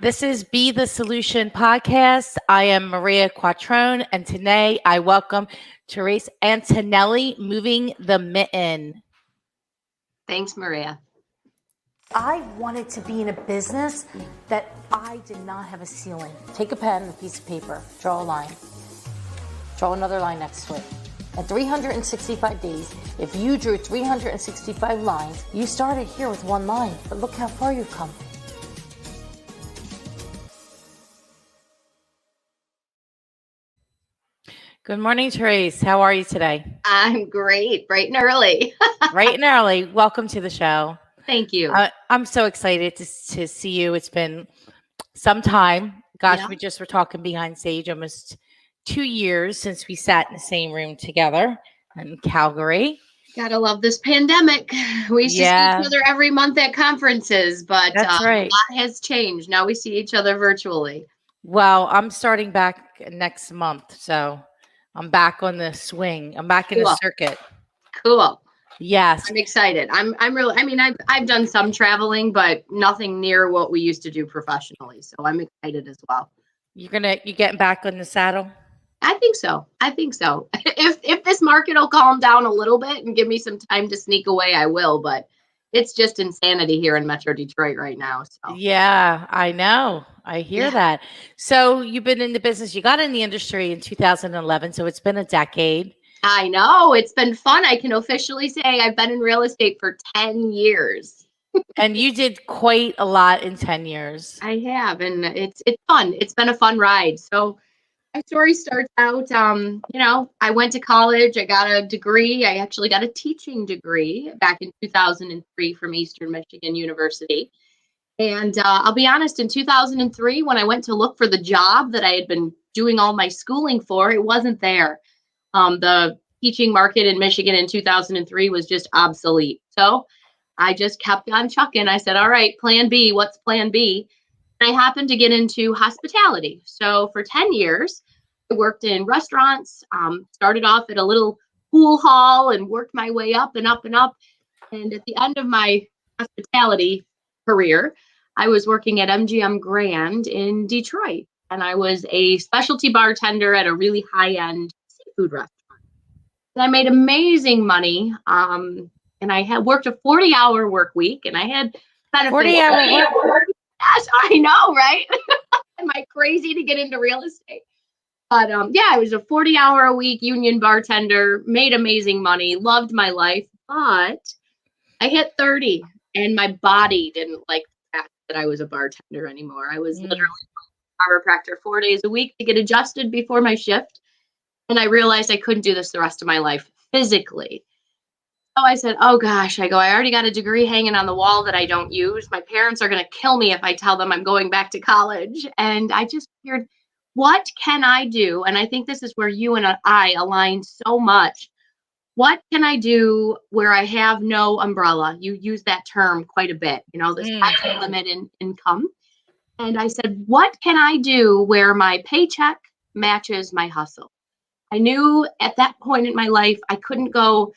This is Be the Solution podcast. I am Maria Quattrone, and today I welcome Therese Antonelli, Moving the Mitten. Thanks, Maria. I wanted to be in a business that I did not have a ceiling. Take a pen and a piece of paper, draw a line, draw another line next to it. At 365 days, if you drew 365 lines, you started here with one line, but look how far you've come. Good morning, Therese. How are you today? I'm great, bright and early. Bright and early. Welcome to the show. Thank you. I'm so excited to see you. It's been some time. Gosh, Yeah. we just were talking behind stage, almost 2 years since we sat in the same room together in Calgary. Gotta love this pandemic. We used to see each other every month at conferences, but That's right. A lot has changed. Now we see each other virtually. Well, I'm starting back next month, so I'm back on the swing. I'm back in the circuit. Cool. Yes. I'm excited. I'm really, I've done some traveling, but nothing near what we used to do professionally. So I'm excited as well. You getting back on the saddle? I think so. If this market will calm down a little bit and give me some time to sneak away, I will. But it's just insanity here in Metro Detroit right now. So yeah, I know. I hear that. So you've been in the business. You got in the industry in 2011. So it's been a decade. I know. It's been fun. I can officially say I've been in real estate for 10 years. And you did quite a lot in 10 years. I have. And it's fun. It's been a fun ride. So my story starts out, I went to college. I got a degree. I actually got a teaching degree back in 2003 from Eastern Michigan University. And I'll be honest, in 2003, when I went to look for the job that I had been doing all my schooling for, it wasn't there. The teaching market in Michigan in 2003 was just obsolete. So I just kept on chucking. I said, all right, plan B, what's plan B? And I happened to get into hospitality. So for 10 years, I worked in restaurants, started off at a little pool hall and worked my way up and up and up. And at the end of my hospitality career, I was working at MGM Grand in Detroit. And I was a specialty bartender at a really high-end seafood restaurant. And I made amazing money. And I had worked a 40-hour work week, and I had benefits. 40-hour work? Yes, I know, right? Am I crazy to get into real estate? But I was a 40-hour a week union bartender, made amazing money, loved my life. But I hit 30, and my body didn't like the fact that I was a bartender anymore. I was literally a chiropractor 4 days a week to get adjusted before my shift. And I realized I couldn't do this the rest of my life physically. So I said, oh gosh, I already got a degree hanging on the wall that I don't use. My parents are going to kill me if I tell them I'm going back to college. And I just figured, what can I do? And I think this is where you and I align so much. What can I do where I have no umbrella? You use that term quite a bit, this high limit in income. And I said, what can I do where my paycheck matches my hustle? I knew at that point in my life, I couldn't go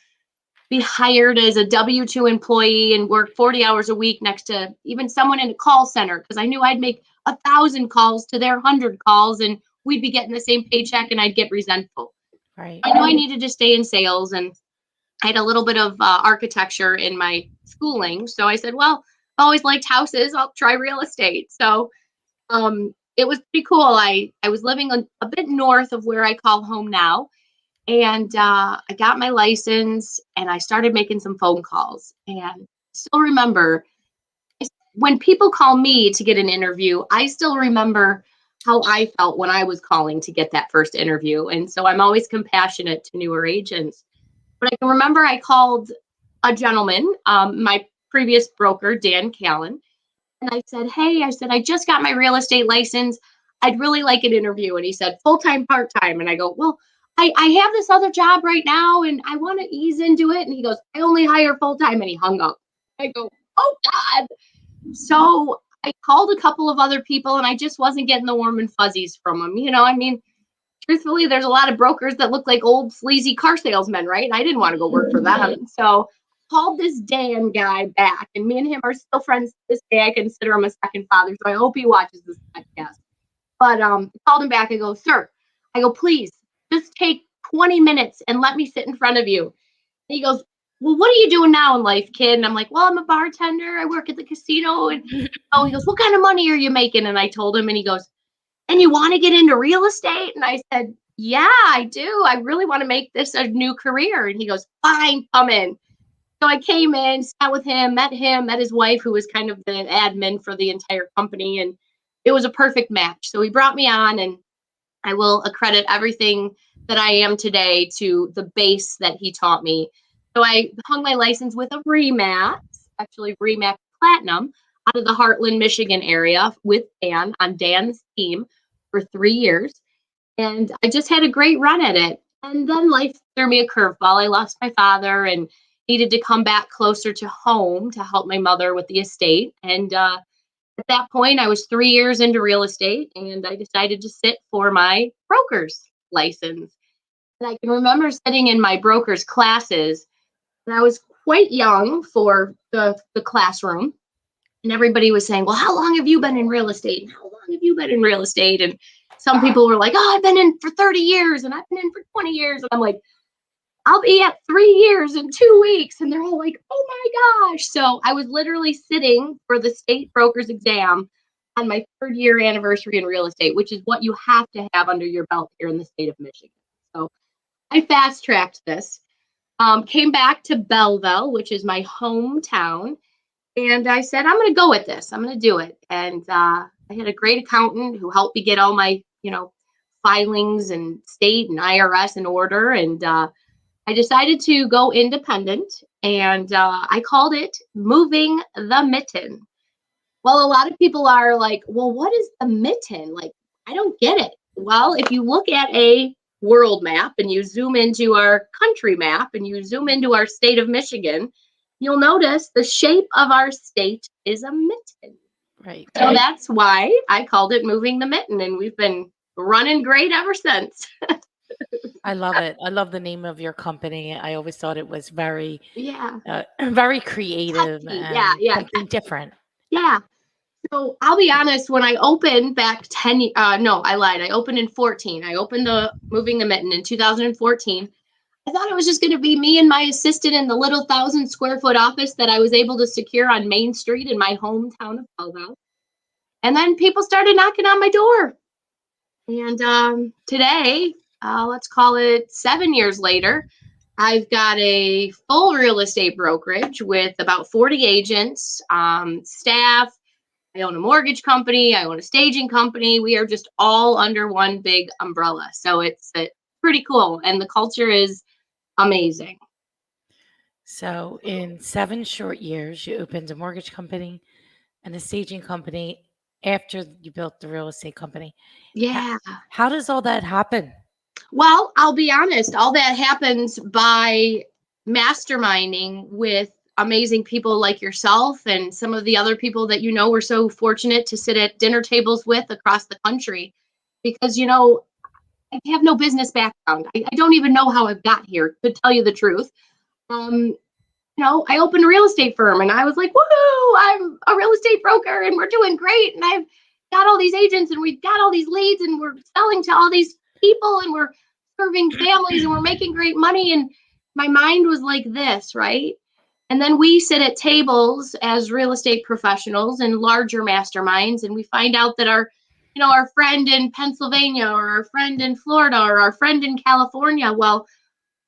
be hired as a W-2 employee and work 40 hours a week next to even someone in a call center, because I knew I'd make 1,000 calls to their 100 calls and we'd be getting the same paycheck and I'd get resentful. Right. I knew I needed to stay in sales, and I had a little bit of architecture in my schooling. So I said, well, I always liked houses. I'll try real estate. So it was pretty cool. I was living a bit north of where I call home now. And I got my license and I started making some phone calls. And I still remember when people call me to get an interview, I still remember how I felt when I was calling to get that first interview. And so I'm always compassionate to newer agents. But I can remember I called a gentleman, my previous broker, Dan Callan. And I said, hey, I just got my real estate license. I'd really like an interview. And he said, full-time, part-time. And I go, well, I have this other job right now and I want to ease into it. And he goes, I only hire full-time. And he hung up. I go, oh God. So I called a couple of other people and I just wasn't getting the warm and fuzzies from them. Truthfully, there's a lot of brokers that look like old sleazy car salesmen, right? And I didn't want to go work for them. So called this Dan guy back, and me and him are still friends to this day. I consider him a second father, so I hope he watches this podcast. But called him back. I go, sir, I go, please just take 20 minutes and let me sit in front of you. And he goes, well, what are you doing now in life, kid? And I'm like, well, I'm a bartender. I work at the casino. And he goes, what kind of money are you making? And I told him, and he goes, and you want to get into real estate? And I said, yeah, I do. I really want to make this a new career. And he goes, fine, come in. So I came in, sat with him, met his wife, who was kind of the admin for the entire company. And it was a perfect match. So he brought me on, and I will accredit everything that I am today to the base that he taught me. So I hung my license with a REMAX, actually REMAX Platinum, out of the Heartland, Michigan area with Dan on Dan's team for 3 years. And I just had a great run at it. And then life threw me a curveball. I lost my father and needed to come back closer to home to help my mother with the estate. And at that point, I was 3 years into real estate, and I decided to sit for my broker's license. And I can remember sitting in my broker's classes, and I was quite young for the classroom. And everybody was saying, well, how long have you been in real estate? And how long have you been in real estate? And some people were like, oh, I've been in for 30 years and I've been in for 20 years. And I'm like, I'll be at 3 years in 2 weeks. And they're all like, oh my gosh. So I was literally sitting for the state broker's exam on my 3rd year anniversary in real estate, which is what you have to have under your belt here in the state of Michigan. So I fast tracked this, came back to Belleville, which is my hometown. And I said, I'm going to go with this. I'm going to do it. And I had a great accountant who helped me get all my, filings and state and IRS in order. And I decided to go independent, and I called it Moving the Mitten. Well, a lot of people are like, well, what is the mitten? Like, I don't get it. Well, if you look at a world map and you zoom into our country map and you zoom into our state of Michigan, you'll notice the shape of our state is a mitten. Right. So that's why I called it Moving the Mitten, and we've been running great ever since. I love it. I love the name of your company. I always thought it was very, Yeah. very creative Catchy. and Yeah. something different. Yeah. So I'll be honest, when I opened back I lied. I opened in 14. I opened the Moving the Mitten in 2014. I thought it was just going to be me and my assistant in the little 1,000 square foot office that I was able to secure on Main Street in my hometown of Belleville. And then people started knocking on my door. And today, let's call it 7 years later, I've got a full real estate brokerage with about 40 agents, staff. I own a mortgage company. I own a staging company. We are just all under one big umbrella. So it's pretty cool. And the culture is amazing. So in 7 short years, you opened a mortgage company and a staging company after you built the real estate company. Yeah. How does all that happen? Well, I'll be honest, all that happens by masterminding with amazing people like yourself and some of the other people that we're so fortunate to sit at dinner tables with across the country. Because, I have no business background. I don't even know how I've got here, to tell you the truth. I opened a real estate firm and I was like, woohoo, I'm a real estate broker and we're doing great. And I've got all these agents and we've got all these leads and we're selling to all these people and we're serving families and we're making great money. And my mind was like this, right? And then we sit at tables as real estate professionals in larger masterminds, and we find out that our friend in Pennsylvania or our friend in Florida or our friend in California, well,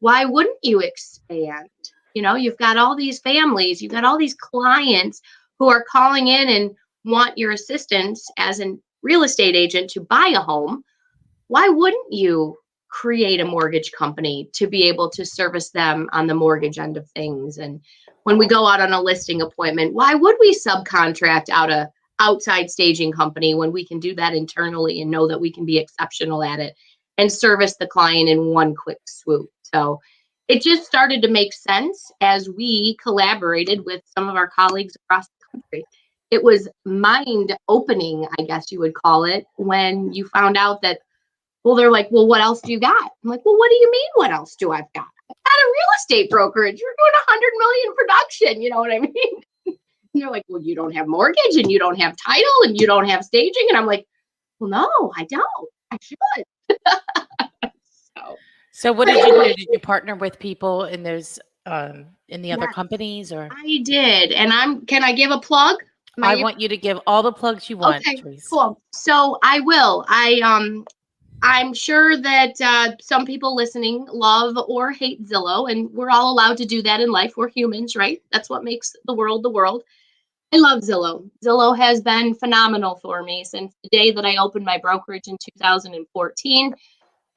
why wouldn't you expand? You've got all these families, you've got all these clients who are calling in and want your assistance as a real estate agent to buy a home. Why wouldn't you create a mortgage company to be able to service them on the mortgage end of things? And when we go out on a listing appointment, why would we subcontract out a outside staging company when we can do that internally and know that we can be exceptional at it and service the client in one quick swoop? So it just started to make sense as we collaborated with some of our colleagues across the country. It was mind opening, I guess you would call it, when you found out that, well, they're like, well, what else do you got? I'm like, well, what do you mean? What else do I've got? I've got a real estate brokerage. You're doing 100 million production. You know what I mean? And they're like, well, you don't have mortgage and you don't have title and you don't have staging. And I'm like, well, no, I don't. I should. So what did you do? Did you partner with people in those in the other Yes, companies, or I did. And can I give a plug? I want you to give all the plugs you want, Okay, Therese. cool. So I will. I'm sure that some people listening love or hate Zillow, and we're all allowed to do that in life. We're humans, right? That's what makes the world the world. I love Zillow. Zillow has been phenomenal for me since the day that I opened my brokerage in 2014.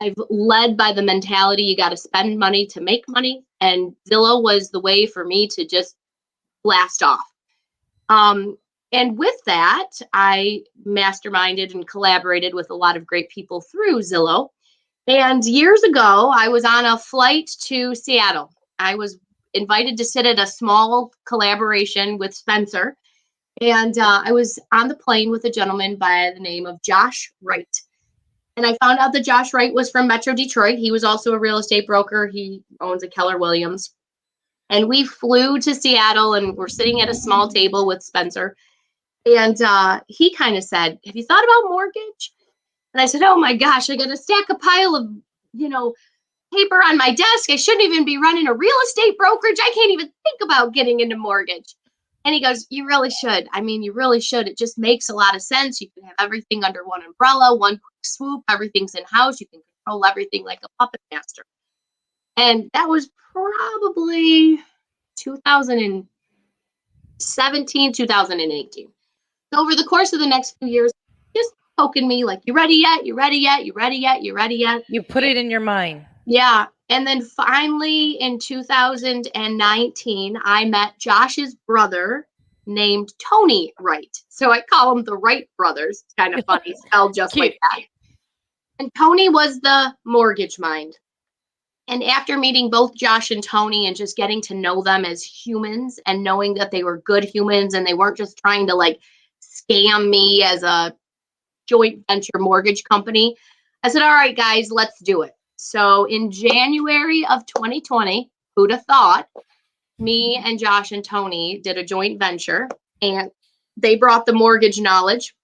I've led by the mentality you got to spend money to make money, and Zillow was the way for me to just blast off. And with that, I masterminded and collaborated with a lot of great people through Zillow. And years ago, I was on a flight to Seattle. I was invited to sit at a small collaboration with Spencer. And I was on the plane with a gentleman by the name of Josh Wright. And I found out that Josh Wright was from Metro Detroit. He was also a real estate broker. He owns a Keller Williams. And we flew to Seattle and we're sitting at a small table with Spencer. And he kind of said, have you thought about mortgage? And I said, oh my gosh, I got to stack a pile of, paper on my desk. I shouldn't even be running a real estate brokerage. I can't even think about getting into mortgage. And he goes, you really should. I mean, you really should. It just makes a lot of sense. You can have everything under one umbrella, one quick swoop. Everything's in house. You can control everything like a puppet master. And that was probably 2017, 2018. So over the course of the next few years, just poking me like, you ready yet? You ready yet? You ready yet? You ready yet? You put it in your mind. Yeah. And then finally in 2019, I met Josh's brother named Tony Wright. So I call them the Wright brothers. It's kind of funny, spelled just like that. And Tony was the mortgage mind. And after meeting both Josh and Tony and just getting to know them as humans and knowing that they were good humans and they weren't just trying to like scam me as a joint venture mortgage company, I said, all right, guys, let's do it. So in January of 2020, who'd have thought, me and Josh and Tony did a joint venture, and they brought the mortgage knowledge.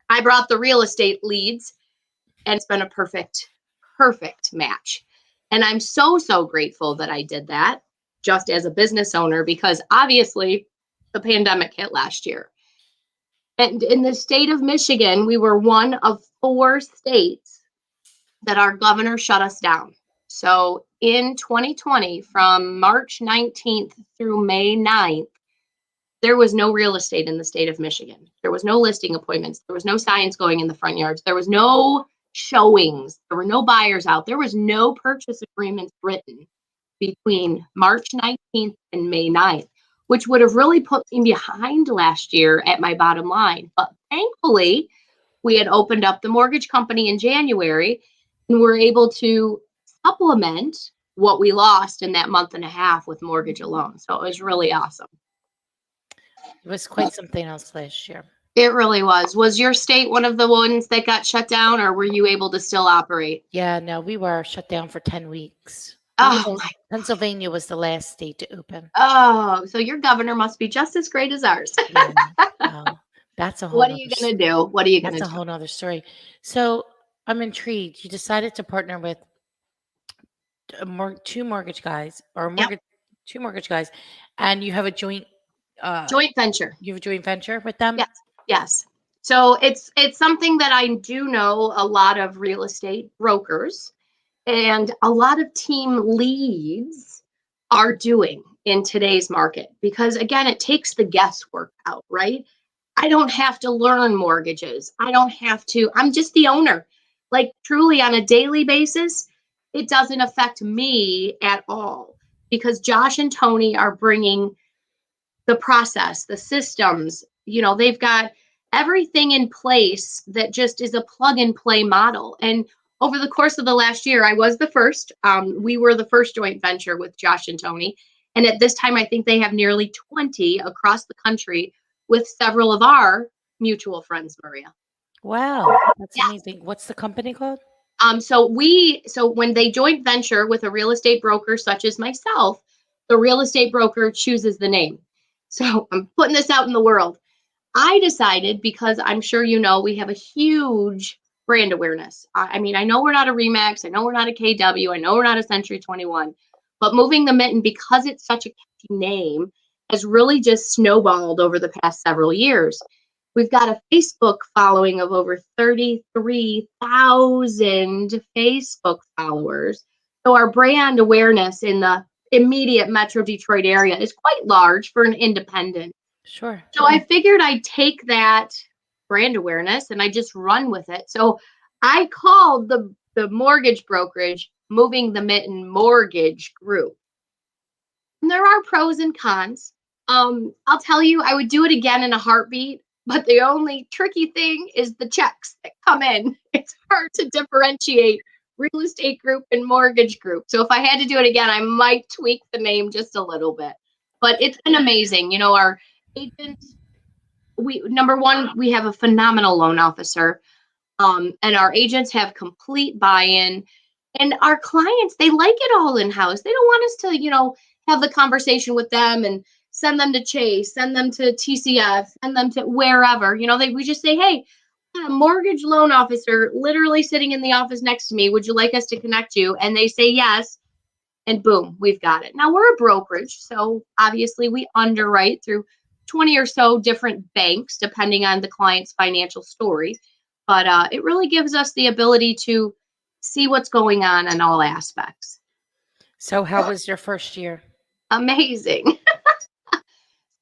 I brought the real estate leads, and it's been a perfect match. And I'm so, so grateful that I did that just as a business owner, because obviously the pandemic hit last year. And in the state of Michigan, we were one of 4 states that our governor shut us down. So in 2020, from March 19th through May 9th, there was no real estate in the state of Michigan. There was no listing appointments. There was no signs going in the front yards. There was no showings. There were no buyers out. There was no purchase agreements written between March 19th and May 9th, which would have really put me behind last year at my bottom line. But thankfully, we had opened up the mortgage company in January and were able to supplement what we lost in that month and a half with mortgage alone. So it was really awesome. It was quite something else last year. It really was. Was your state one of the ones that got shut down, or were you able to still operate? Yeah, no, we were shut down for 10 weeks. Oh, Pennsylvania was the last state to open. Oh, so your governor must be just as great as ours. Yeah. Oh, that's a whole What are you going to do? What are you going to do? That's a whole nother story. So I'm intrigued. You decided to partner with 2 mortgage guys, or two mortgage guys, and you have a joint venture. You have a joint venture with them? Yes. So it's something that I do know a lot of real estate brokers and a lot of team leads are doing in today's market, because again, it takes the guesswork out, right? I don't have to learn mortgages. I'm just the owner. Like truly on a daily basis, it doesn't affect me at all, because Josh and Tony are bringing the process, the systems, they've got everything in place that just is a plug and play model. And over the course of the last year, I was the first. We were the first joint venture with Josh and Tony. And at this time, I think they have nearly 20 across the country with several of our mutual friends, Maria. Wow, that's amazing. What's the company called? So when they joint venture with a real estate broker such as myself, the real estate broker chooses the name. So I'm putting this out in the world. I decided, because I'm sure you know, we have a huge brand awareness. I mean, I know we're not a Remax. I know we're not a KW. I know we're not a Century 21. But Moving the Mitten, because it's such a catchy name, has really just snowballed over the past several years. We've got a Facebook following of over 33,000 Facebook followers. So our brand awareness in the immediate Metro Detroit area is quite large for an independent. Sure. So I figured I'd take that brand awareness and I just run with it. So I called the mortgage brokerage Moving the Mitten Mortgage Group. And there are pros and cons. I'll tell you, I would do it again in a heartbeat, but the only tricky thing is the checks that come in. It's hard to differentiate real estate group and mortgage group. So if I had to do it again, I might tweak the name just a little bit. But it's been amazing. You know, our agents, number one, we have a phenomenal loan officer. And our agents have complete buy-in. And our clients, they like it all in-house. They don't want us to, have the conversation with them and send them to Chase, send them to TCF, send them to wherever. We just say, hey, a mortgage loan officer literally sitting in the office next to me. Would you like us to connect you? And they say yes. And boom, we've got it. Now we're a brokerage. So obviously we underwrite through 20 or so different banks, depending on the client's financial story. But it really gives us the ability to see what's going on in all aspects. So how was your first year? Amazing.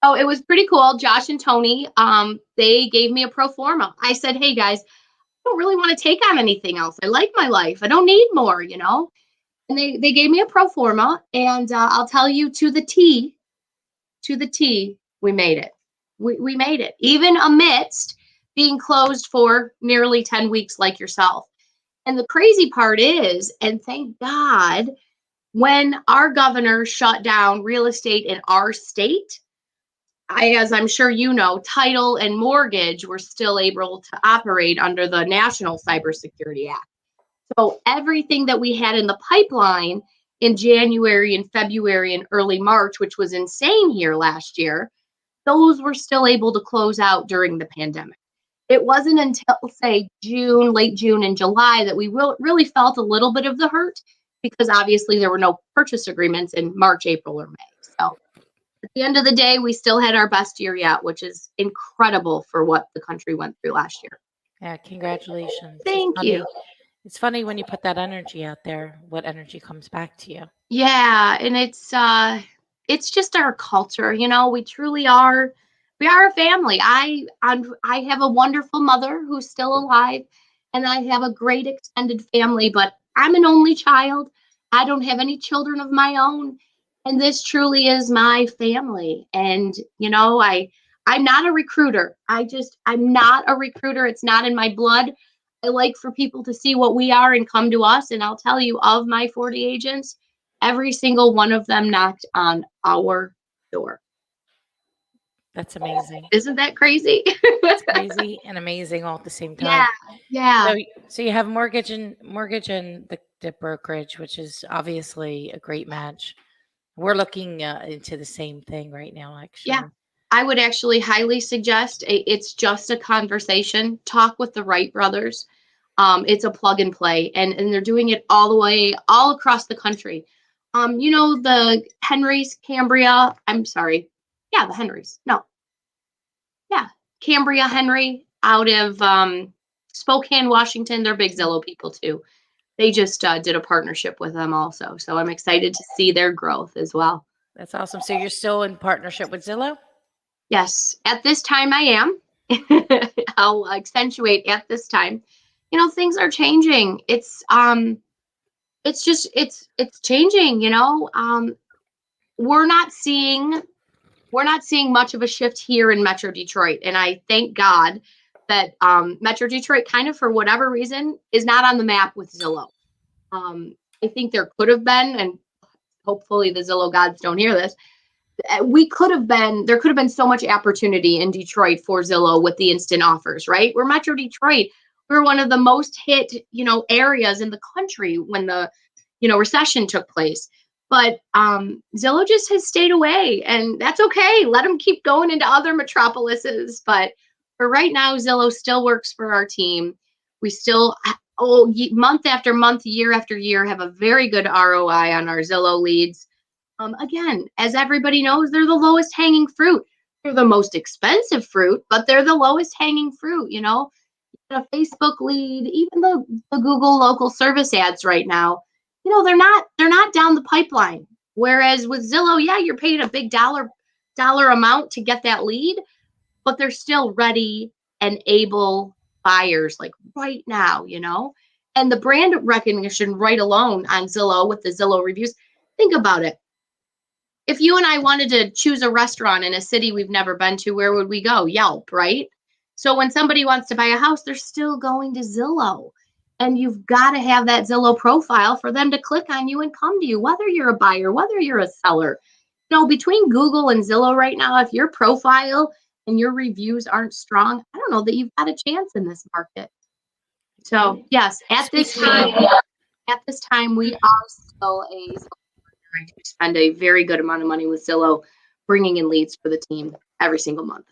Oh, it was pretty cool. Josh and Tony, they gave me a pro forma. I said, hey guys, I don't really want to take on anything else. I like my life. I don't need more, And they gave me a pro forma, and I'll tell you, to the T, we made it. We made it, even amidst being closed for nearly 10 weeks like yourself. And the crazy part is, and thank God, when our governor shut down real estate in our state, as I'm sure you know, title and mortgage were still able to operate under the National Cybersecurity Act. So everything that we had in the pipeline in January and February and early March, which was insane here last year, those were still able to close out during the pandemic. It wasn't until, say, late June and July that we really felt a little bit of the hurt, because obviously there were no purchase agreements in March, April, or May. So at the end of the day, we still had our best year yet, which is incredible for what the country went through last year. Yeah, congratulations. Thank you. It's funny when you put that energy out there, what energy comes back to you. Yeah, and it's just our culture, we truly are. We are a family. I have a wonderful mother who's still alive, and I have a great extended family, but I'm an only child. I don't have any children of my own, and this truly is my family. And I'm not a recruiter. I'm not a recruiter. It's not in my blood. I like for people to see what we are and come to us. And I'll tell you, of my 40 agents, every single one of them knocked on our door. That's amazing. Isn't that crazy? It's crazy and amazing all at the same time. Yeah. So you have mortgage and the brokerage, which is obviously a great match. We're looking into the same thing right now, actually. Yeah. I would actually highly suggest it's just a conversation. Talk with the Wright brothers. It's a plug and play, and they're doing it all across the country. The Henrys, Cambria. I'm sorry. Yeah, the Henrys. No. Yeah, Cambria Henry out of Spokane, Washington. They're big Zillow people too. They just did a partnership with them also. So I'm excited to see their growth as well. That's awesome. So you're still in partnership with Zillow? Yes, at this time I am. I'll accentuate at this time. Things are changing. It's changing. We're not seeing much of a shift here in Metro Detroit, and I thank God that Metro Detroit, kind of for whatever reason, is not on the map with Zillow. I think there could have been, and hopefully the Zillow gods don't hear this. There could have been so much opportunity in Detroit for Zillow with the instant offers, right? We're Metro Detroit. We were one of the most hit, areas in the country when the, recession took place. But Zillow just has stayed away, and that's okay. Let them keep going into other metropolises. But for right now, Zillow still works for our team. We still, month after month, year after year, have a very good ROI on our Zillow leads. Again, as everybody knows, they're the lowest hanging fruit. They're the most expensive fruit, but they're the lowest hanging fruit. A Facebook lead, even the Google local service ads right now, they're not down the pipeline. Whereas with Zillow, yeah, you're paying a big dollar amount to get that lead, but they're still ready and able buyers like right now, and the brand recognition right alone on Zillow with the Zillow reviews. Think about it. If you and I wanted to choose a restaurant in a city we've never been to, where would we go? Yelp, right? So when somebody wants to buy a house, they're still going to Zillow. And you've got to have that Zillow profile for them to click on you and come to you, whether you're a buyer, whether you're a seller. Between Google and Zillow right now, if your profile and your reviews aren't strong, I don't know that you've got a chance in this market. So yes, at this time, we are still a I do spend a very good amount of money with Zillow, bringing in leads for the team every single month.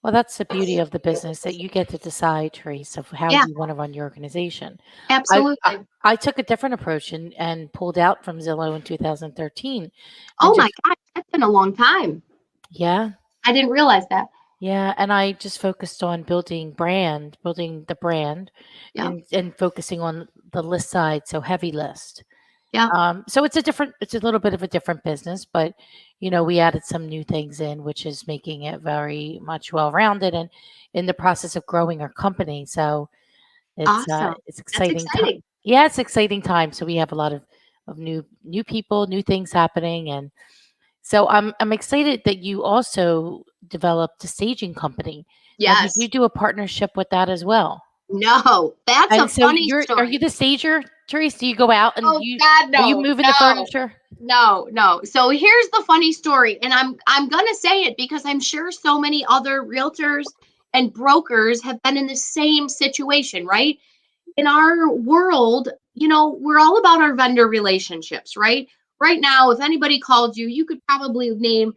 Well, that's the beauty of the business, that you get to decide, Therese, of how Yeah. you want to run your organization. Absolutely. I took a different approach and pulled out from Zillow in 2013. Oh my gosh, that's been a long time. Yeah. I didn't realize that. Yeah. And I just focused on building the brand, Yeah. and focusing on the list side. So heavy list. Yeah. So it's a little bit of a different business, but we added some new things in, which is making it very much well-rounded and in the process of growing our company. So Awesome. it's That's exciting. exciting. Yeah, it's exciting time. So we have a lot of new people, new things happening. And so I'm excited that you also developed a staging company. Now, did Yes. you do a partnership with that as well? No, that's And a so funny are story. you the stager, Therese? Do you go out and Oh God, are you no, moving the furniture? no. So here's the funny story, and I'm gonna say it because I'm sure so many other realtors and brokers have been in the same situation, right? In our world, we're all about our vendor relationships, right? Right now, if anybody called you, you could probably name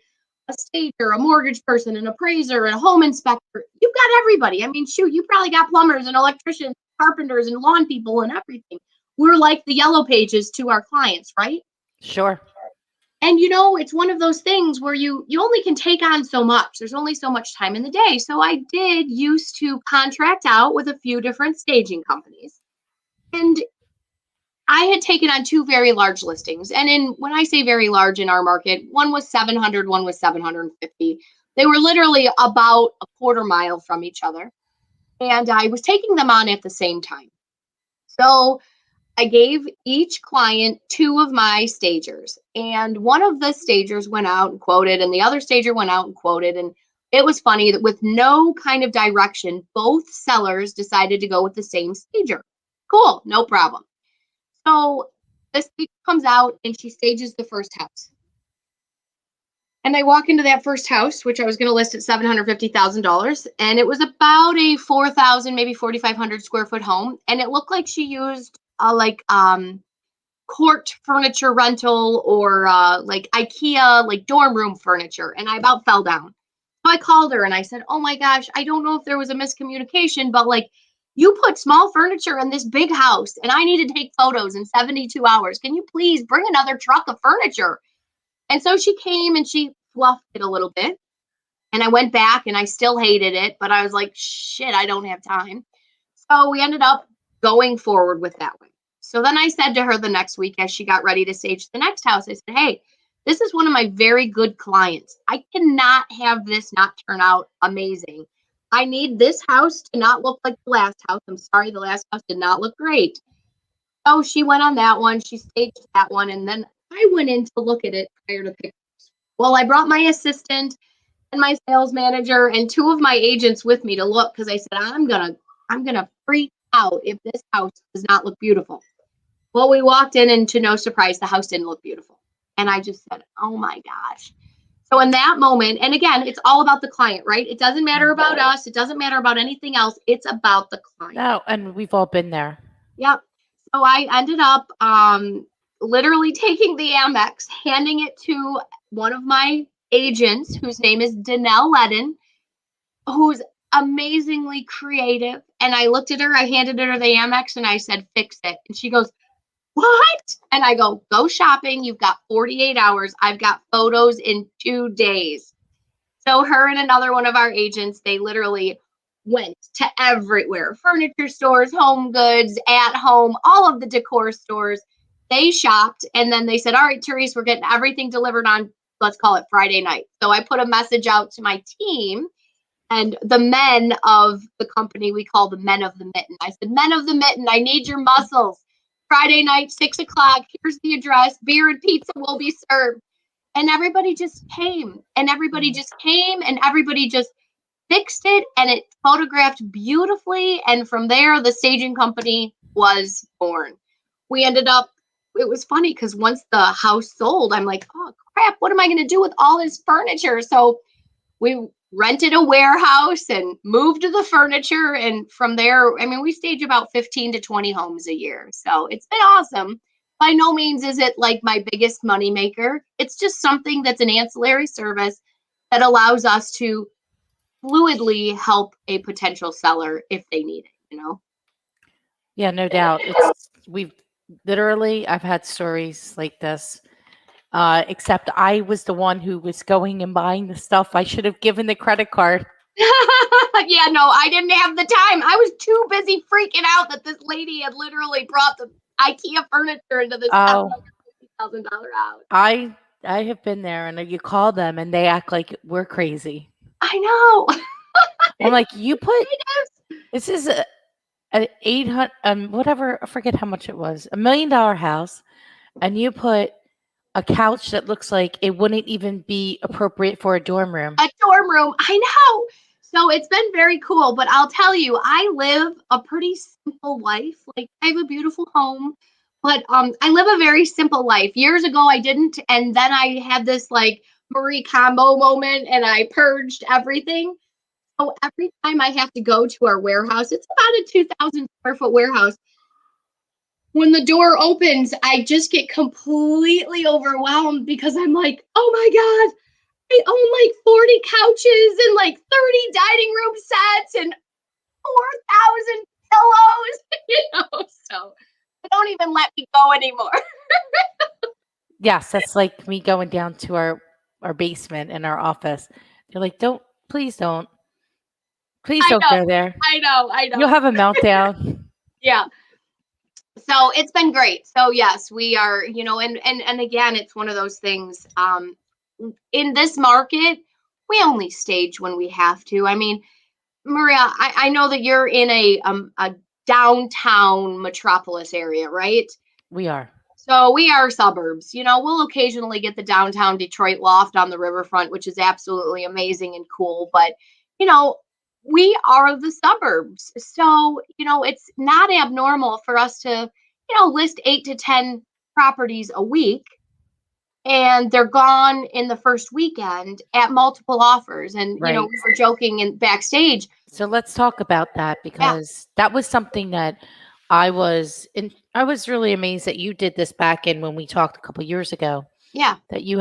a stager, a mortgage person, an appraiser, a home inspector. You've got everybody. I mean, shoot, you probably got plumbers and electricians, carpenters and lawn people and everything. We're like the yellow pages to our clients, right? Sure. And it's one of those things where you only can take on so much. There's only so much time in the day. So I did used to contract out with a few different staging companies. And I had taken on two very large listings. And when I say very large in our market, one was 700, one was 750. They were literally about a quarter mile from each other. And I was taking them on at the same time. So I gave each client two of my stagers. And one of the stagers went out and quoted, and the other stager went out and quoted. And it was funny that with no kind of direction, both sellers decided to go with the same stager. Cool, no problem. So this stager comes out and she stages the first house. And I walk into that first house, which I was going to list at $750,000. And it was about a 4,000, maybe 4,500 square foot home. And it looked like she used court furniture rental or like IKEA, like dorm room furniture. And I about fell down. So I called her and I said, oh my gosh, I don't know if there was a miscommunication, but like you put small furniture in this big house and I need to take photos in 72 hours. Can you please bring another truck of furniture? And so she came and she fluffed it a little bit. And I went back and I still hated it, but I was like, shit, I don't have time. So we ended up going forward with that one. So then I said to her the next week as she got ready to stage the next house, I said, hey, this is one of my very good clients. I cannot have this not turn out amazing. I need this house to not look like the last house. I'm sorry, the last house did not look great. So she went on that one. She staged that one. And then I went in to look at it prior to pictures. Well, I brought my assistant and my sales manager and two of my agents with me to look because I said, I'm gonna freak out if this house does not look beautiful. Well, we walked in and to no surprise, the house didn't look beautiful. And I just said, oh my gosh. So in that moment, and again, it's all about the client, right? It doesn't matter about us. It doesn't matter about anything else. It's about the client. No, and we've all been there. Yep. So I ended up literally taking the Amex, handing it to one of my agents, whose name is Danelle Ledden, who's amazingly creative. And I looked at her, I handed her the Amex, and I said, fix it. And she goes, what? And I go, go shopping. You've got 48 hours. I've got photos in 2 days. So her and another one of our agents, they literally went to everywhere, furniture stores, home goods, at home, all of the decor stores. They shopped, and then they said, all right, Therese, we're getting everything delivered on, let's call it Friday night. So I put a message out to my team, and the men of the company, we call the men of the mitten. I said, men of the mitten, I need your muscles. Friday night, 6 o'clock, here's the address, beer and pizza will be served. And everybody just came, and everybody just came, and everybody just fixed it, and it photographed beautifully. And from there, the staging company was born. We ended up, it was funny because once the house sold, I'm like, oh crap, what am I going to do with all this furniture? So we rented a warehouse and moved the furniture. And from there, I mean, we stage about 15 to 20 homes a year. So it's been awesome. By no means is it like my biggest money maker. It's just something that's an ancillary service that allows us to fluidly help a potential seller if they need it, you know? Yeah, no doubt. I've had stories like this. Except I was the one who was going and buying the stuff. I should have given the credit card. Yeah, no, I didn't have the time. I was too busy freaking out that this lady had literally brought the IKEA furniture into this Oh, $750,000 house. I have been there, and you call them, and they act like we're crazy. I know. I'm like, this is an 800 whatever, I forget how much it was, $1 million house, and you put a couch that looks like it wouldn't even be appropriate for a dorm room. A dorm room. I know. So it's been very cool, but I'll tell you, I live a pretty simple life. Like, I have a beautiful home, but I live a very simple life. Years ago, I didn't, and then I had this like Marie Combo moment, and I purged everything. So every time I have to go to our warehouse, it's about a 2,000 square foot warehouse. When the door opens, I just get completely overwhelmed because I'm like, oh my God, I own like 40 couches and like 30 dining room sets and 4,000 pillows, so they don't even let me go anymore. Yes, that's like me going down to our basement in our office. They're like, please don't go there. I know. You'll have a meltdown. Yeah. So it's been great. So yes, we are, and again, it's one of those things, in this market, we only stage when we have to. I mean, Maria, I know that you're in a downtown metropolis area, right? We are. So we are suburbs. We'll occasionally get the downtown Detroit loft on the riverfront, which is absolutely amazing and cool. But, we are the suburbs. So, it's not abnormal for us to, list 8 to 10 properties a week, and they're gone in the first weekend at multiple offers. And, Right. We were joking in backstage. So let's talk about that, because that was something that I was really amazed that you did this back in when we talked a couple years ago. Yeah. That you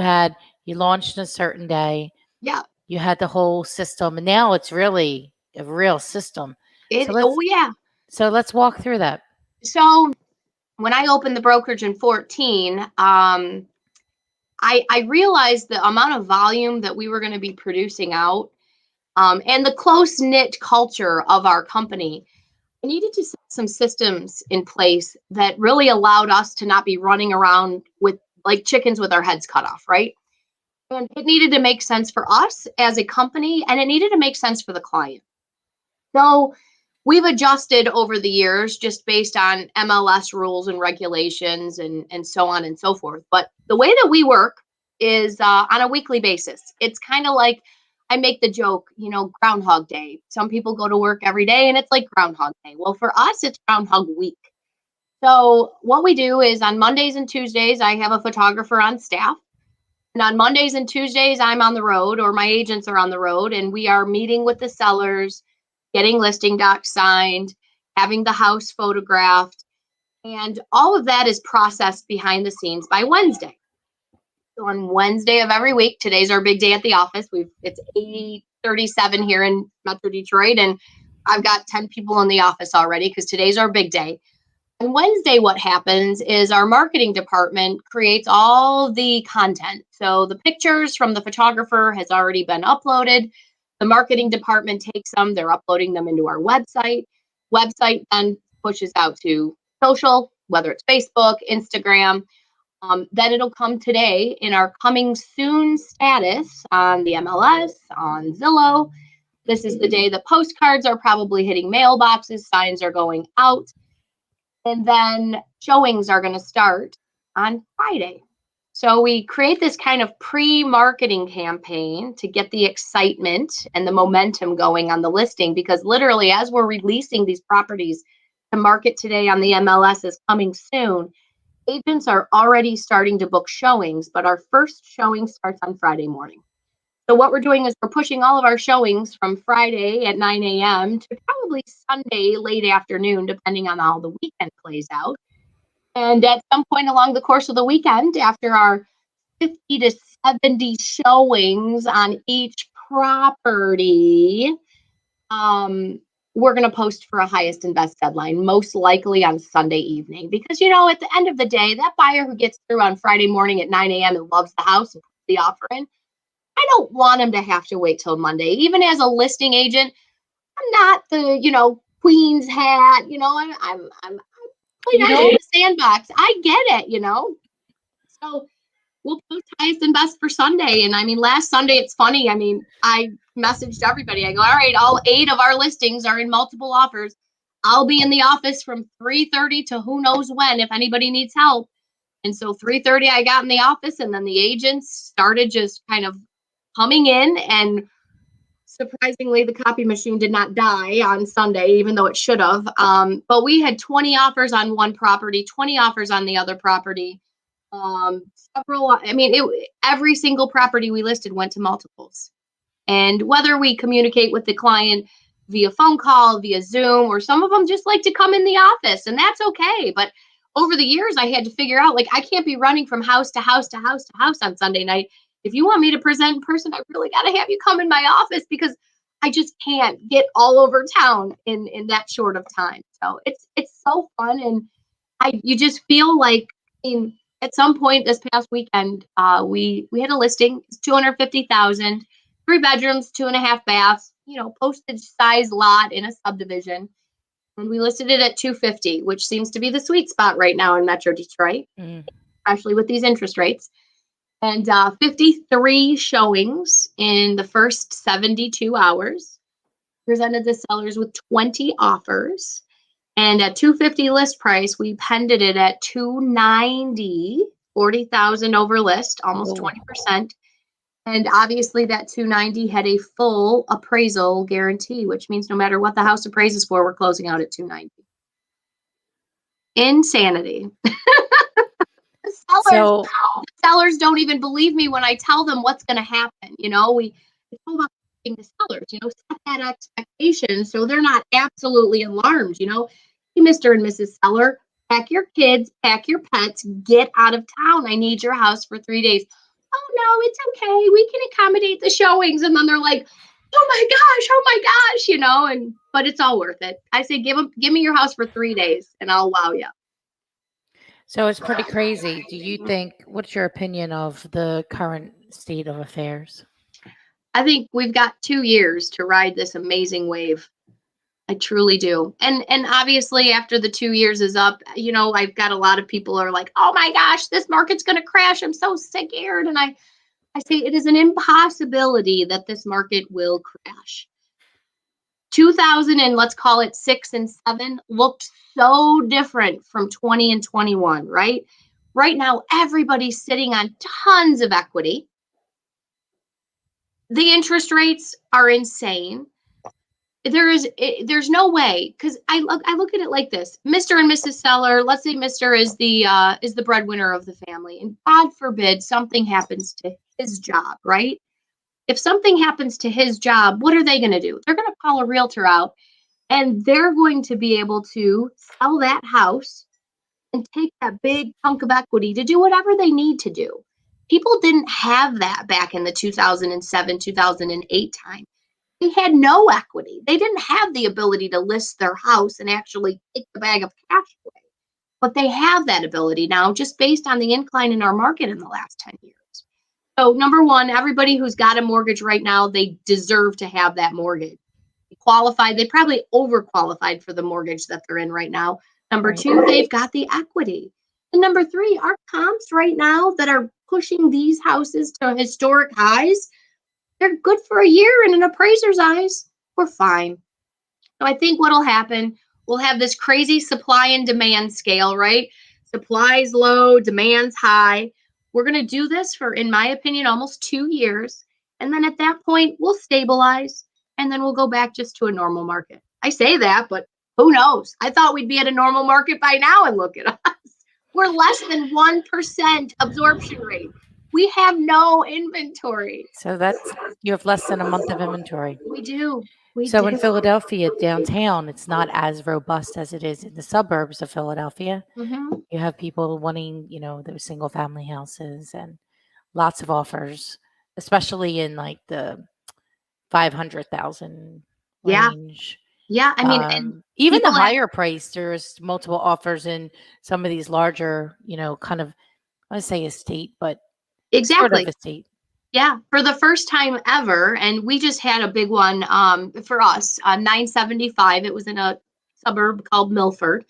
launched on a certain day. Yeah. You had the whole system, and now it's really a real system. So let's walk through that. So when I opened the brokerage in 2014, I realized the amount of volume that we were going to be producing out, and the close-knit culture of our company. I needed to set some systems in place that really allowed us to not be running around with like chickens with our heads cut off, right? And it needed to make sense for us as a company, and it needed to make sense for the client. So we've adjusted over the years just based on MLS rules and regulations and so on and so forth. But the way that we work is on a weekly basis. It's kind of like, I make the joke, Groundhog Day. Some people go to work every day and it's like Groundhog Day. Well, for us, it's Groundhog Week. So what we do is on Mondays and Tuesdays, I have a photographer on staff. And on Mondays and Tuesdays, I'm on the road, or my agents are on the road, and we are meeting with the sellers, getting listing docs signed, having the house photographed, and all of that is processed behind the scenes by Wednesday. So on Wednesday of every week, today's our big day at the office. It's 8:37 here in Metro Detroit, and I've got 10 people in the office already because today's our big day. On Wednesday, what happens is our marketing department creates all the content. So the pictures from the photographer has already been uploaded. The marketing department takes them, they're uploading them into our website. Website then pushes out to social, whether it's Facebook, Instagram. Then it'll come today in our coming soon status on the MLS, on Zillow. This is the day the postcards are probably hitting mailboxes, signs are going out. And then showings are going to start on Friday. So we create this kind of pre-marketing campaign to get the excitement and the momentum going on the listing, because literally as we're releasing these properties to market today on the MLS is coming soon, agents are already starting to book showings, but our first showing starts on Friday morning. So what we're doing is we're pushing all of our showings from Friday at 9 a.m. to probably Sunday late afternoon, depending on how the weekend plays out. And at some point along the course of the weekend, after our 50 to 70 showings on each property, we're going to post for a highest and best deadline, most likely on Sunday evening. Because, at the end of the day, that buyer who gets through on Friday morning at 9 a.m. and loves the house and puts the offer in, I don't want them to have to wait till Monday. Even as a listing agent, I'm not the, queen's hat, I'm playing in the sandbox. I get it, So we'll post highest and best for Sunday. And last Sunday, it's funny. I messaged everybody. I go, all right, all 8 of our listings are in multiple offers. I'll be in the office from 3:30 to who knows when, if anybody needs help. And so 3:30, I got in the office, and then the agents started just kind of coming in, and surprisingly, the copy machine did not die on Sunday, even though it should have. But we had 20 offers on one property, 20 offers on the other property. Every single property we listed went to multiples. And whether we communicate with the client via phone call, via Zoom, or some of them just like to come in the office, and that's okay. But over the years, I had to figure out, I can't be running from house to house to house to house on Sunday night. If you want me to present in person, I really got to have you come in my office, because I just can't get all over town in that short of time. So it's so fun. And you just feel like, at some point this past weekend, we had a listing, $250,000, 3 bedrooms, 2.5 baths, postage size lot in a subdivision. And we listed it at $250,000, which seems to be the sweet spot right now in Metro Detroit, especially with these interest rates. And 53 showings in the first 72 hours, presented the sellers with 20 offers. And at $250,000 list price, we pended it at $290,000, $40,000 over list, almost 20%. And obviously that $290,000 had a full appraisal guarantee, which means no matter what the house appraises for, we're closing out at $290,000. Insanity. Sellers don't even believe me when I tell them what's going to happen. It's all about the sellers, set that expectation so they're not absolutely alarmed. Hey, Mr. and Mrs. Seller, pack your kids, pack your pets, get out of town. I need your house for 3 days. Oh, no, it's okay. We can accommodate the showings. And then they're like, oh my gosh, but it's all worth it. I say, give me your house for 3 days and I'll wow you. So it's pretty crazy. Do you think, what's your opinion of the current state of affairs? I think we've got 2 years to ride this amazing wave. I truly do. And obviously after the 2 years is up, I've got a lot of people are like, oh my gosh, this market's going to crash. I'm so scared. And I say it is an impossibility that this market will crash. 2000 and let's call it 6 and 7 looked so different from 20 and 21, right? Right now, everybody's sitting on tons of equity. The interest rates are insane. there's no way, because I look at it like this. Mr. and Mrs. Seller, let's say Mr. is the breadwinner of the family, and God forbid something happens to his job, right? If something happens to his job, what are they going to do? They're going to call a realtor out, and they're going to be able to sell that house and take that big chunk of equity to do whatever they need to do. People didn't have that back in the 2007, 2008 time. They had no equity. They didn't have the ability to list their house and actually take the bag of cash away. But they have that ability now, just based on the incline in our market in the last 10 years. So number one, everybody who's got a mortgage right now, they deserve to have that mortgage. Qualified, they probably overqualified for the mortgage that they're in right now. Number two, they've got the equity. And number three, our comps right now that are pushing these houses to historic highs, they're good for a year, and in an appraiser's eyes, we're fine. So I think what'll happen, we'll have this crazy supply and demand scale, right? Supply's low, demand's high. We're going to do this for, in my opinion, almost 2 years. And then at that point, we'll stabilize, and then we'll go back just to a normal market. I say that, but who knows? I thought we'd be at a normal market by now, and look at us. We're less than 1% absorption rate. We have no inventory. So you have less than a month of inventory. We do. In Philadelphia, downtown, it's not as robust as it is in the suburbs of Philadelphia. Mm-hmm. You have people wanting, those single family houses and lots of offers, especially in like the 500,000 range. Yeah. I mean, and even the higher price, there's multiple offers in some of these larger, kind of, I want to say estate, but exactly. sort of estate. Yeah, for the first time ever, and we just had a big one for us, 975. It was in a suburb called Milford.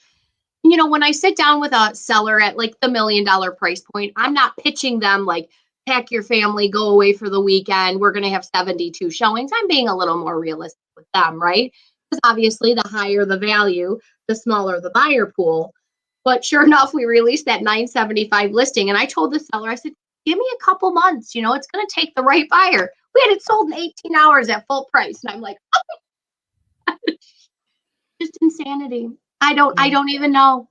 When I sit down with a seller at like the $1 million price point, I'm not pitching them like, pack your family, go away for the weekend. We're going to have 72 showings. I'm being a little more realistic with them, right? Because obviously the higher the value, the smaller the buyer pool. But sure enough, we released that 975 listing. And I told the seller, I said, give me a couple months. It's going to take the right buyer. We had it sold in 18 hours at full price. And I'm like, oh. Just insanity. I don't even know.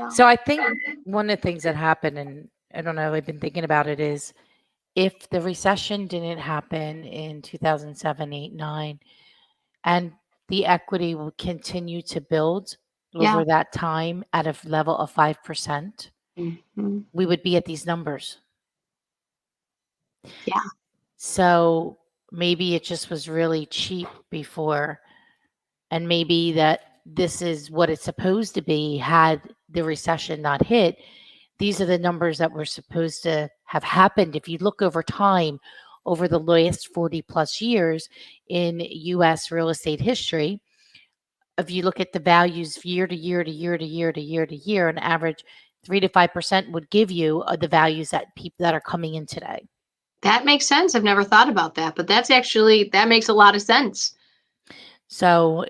So I think one of the things that happened, and I don't know, I've been thinking about it, is if the recession didn't happen in 2007, 8, 9, and the equity will continue to build over that time at a level of 5%, we would be at these numbers. Yeah. So maybe it just was really cheap before, and maybe that this is what it's supposed to be had the recession not hit. These are the numbers that were supposed to have happened. If you look over time, over the last 40 plus years in U.S. real estate history, if you look at the values year to year to year to year to year to year, an average 3 to 5% would give you the values that people that are coming in today. That makes sense. I've never thought about that, but that makes a lot of sense. So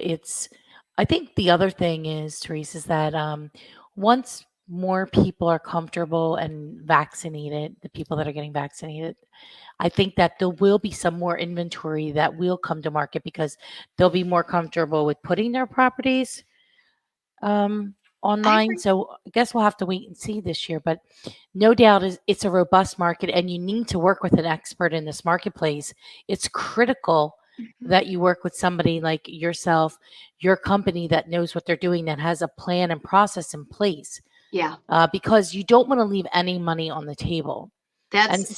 I think the other thing is, Therese, is that once more people are comfortable and vaccinated, the people that are getting vaccinated, I think that there will be some more inventory that will come to market because they'll be more comfortable with putting their properties online. So I guess we'll have to wait and see this year, but no doubt it's a robust market, and you need to work with an expert in this marketplace. It's critical that you work with somebody like yourself, your company that knows what they're doing, that has a plan and process in place. Yeah. Because you don't want to leave any money on the table. That's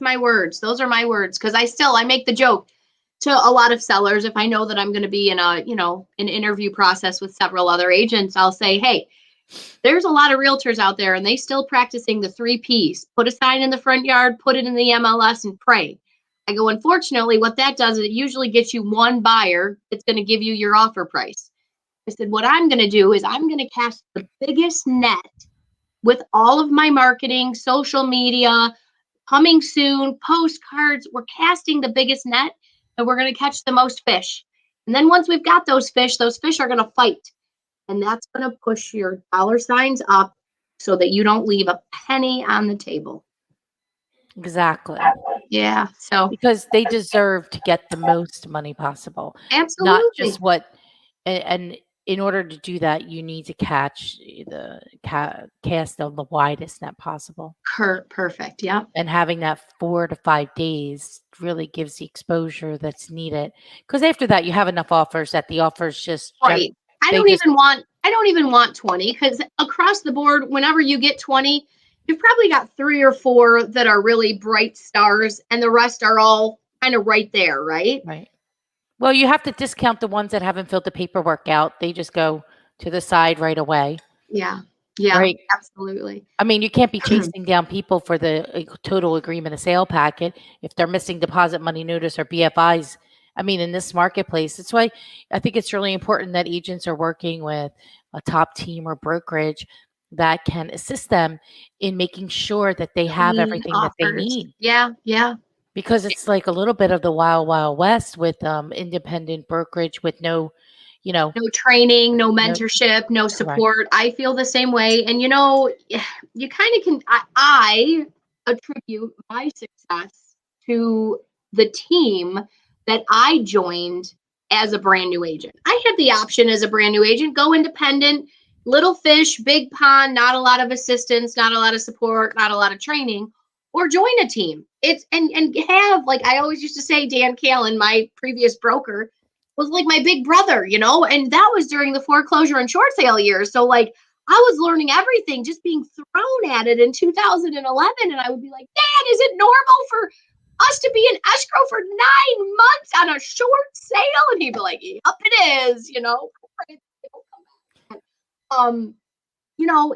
my words. Those are my words. Because I make the joke to a lot of sellers. If I know that I'm going to be in an interview process with several other agents, I'll say, hey, there's a lot of realtors out there and they still practicing the 3 Ps. Put a sign in the front yard, put it in the MLS, and pray. I go, unfortunately, what that does is it usually gets you one buyer that's going to give you your offer price. I said, what I'm going to do is I'm going to cast the biggest net with all of my marketing, social media, coming soon, postcards. We're casting the biggest net, and we're going to catch the most fish. And then once we've got those fish are going to fight. And that's going to push your dollar signs up so that you don't leave a penny on the table. Exactly. Yeah. So because they deserve to get the most money possible, not absolutely. just what. And in order to do that, you need to catch the cast of the widest net possible. Perfect. Yeah. And having that 4 to 5 days really gives the exposure that's needed. Because after that, you have enough offers that the offers just Right. I they don't just even want 20, because across the board, whenever you get 20, you've probably got 3 or 4 that are really bright stars, and the rest are all kind of right there, right? right. Well, you have to discount the ones that haven't filled the paperwork out. They just go to the side right away, Yeah. Yeah. right? Absolutely. I mean, you can't be chasing down people for the total agreement of sale packet if they're missing deposit money notice or BFIs. I mean, in this marketplace, that's why I think it's really important that agents are working with a top team or brokerage that can assist them in making sure that they have Clean everything that they offers. need. Yeah. Yeah. Because it's like a little bit of the wild, wild west with independent brokerage with no, you know, No training, no no mentorship, no correct. support. I feel the same way. And you kind of can, I attribute my success to the team that I joined as a brand new agent. I had the option as a brand new agent, go independent, little fish, big pond, not a lot of assistance, not a lot of support, not a lot of training, or join a team. It's and have, like I always used to say, Dan Callen, my previous broker, was like my big brother, and that was during the foreclosure and short sale years. So like I was learning everything just being thrown at it in 2011. And I would be like, Dad, is it normal for us to be in escrow for 9 months on a short sale? And he'd be like, yep, it is, um,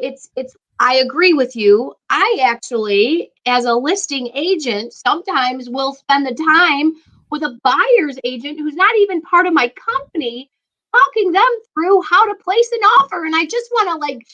it's I agree with you. I actually, as a listing agent, sometimes will spend the time with a buyer's agent who's not even part of my company, talking them through how to place an offer. And I just want to like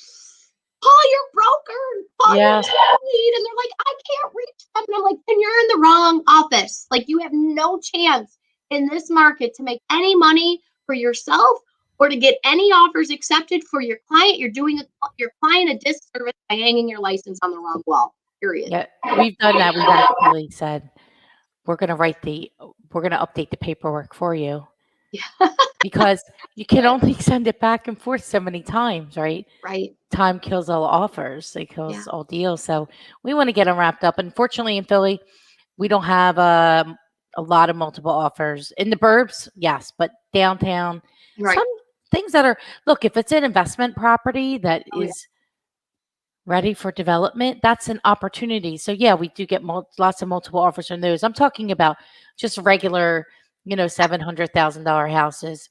call your broker and call your Yeah. lead. And they're like, I can't reach them. And I'm like, then you're in the wrong office. Like, you have no chance in this market to make any money for yourself or to get any offers accepted for your client. You're doing your client a disservice by hanging your license on the wrong wall, period. Yeah, we've done that. We've actually said we're going to update the paperwork for you Yeah. because you can only send it back and forth so many times, right? Right. Time kills all offers. It kills Yeah. all deals. So we want to get them wrapped up. Unfortunately, in Philly, we don't have a lot of multiple offers in the burbs. Yes, but downtown, Right. some things that are, look, if it's an investment property that Oh, yeah. is ready for development, that's an opportunity. So yeah, we do get lots of multiple offers from those. I'm talking about just regular, $700,000 houses.